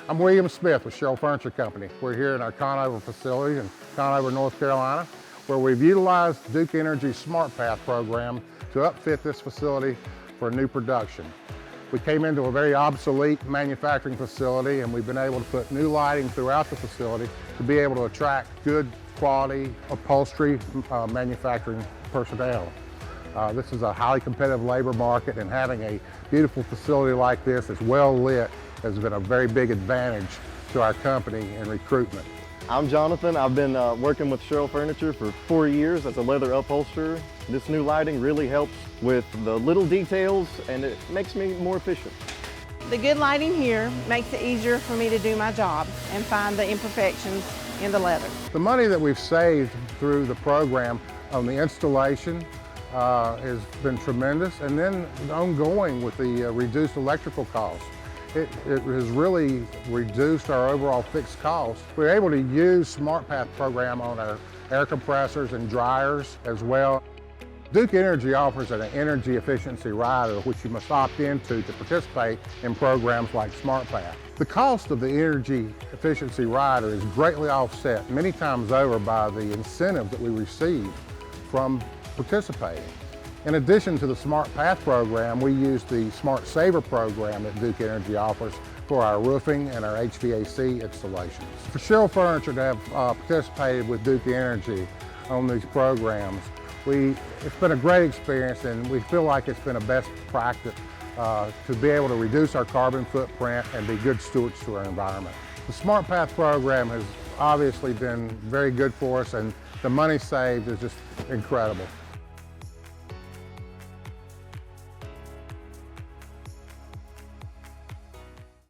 I'm William Smith with Sherrill Furniture Company. We're here in our Conover facility in Conover, North Carolina, where we've utilized Duke Energy's SmartPath program to upfit this facility for new production. We came into a very obsolete manufacturing facility, and we've been able to put new lighting throughout the facility to be able to attract good quality upholstery manufacturing personnel. This is a highly competitive labor market, and having a beautiful facility like this that's well lit has been a very big advantage to our company in recruitment. I'm Jonathan. I've been working with Sherrill Furniture for 4 years as a leather upholsterer. This new lighting really helps with the little details, and it makes me more efficient. The good lighting here makes it easier for me to do my job and find the imperfections in the leather. The money that we've saved through the program on the installation has been tremendous, and then ongoing with the reduced electrical costs. It has really reduced our overall fixed costs. We're able to use SmartPath program on our air compressors and dryers as well. Duke Energy offers an energy efficiency rider which you must opt into to participate in programs like SmartPath. The cost of the energy efficiency rider is greatly offset many times over by the incentive that we receive from participating. In addition to the SmartPath program, we use the Smart Saver program that Duke Energy offers for our roofing and our HVAC installations. For Sherrill Furniture to have participated with Duke Energy on these programs, it's been a great experience, and we feel like it's been a best practice to be able to reduce our carbon footprint and be good stewards to our environment. The SmartPath program has obviously been very good for us, and the money saved is just incredible.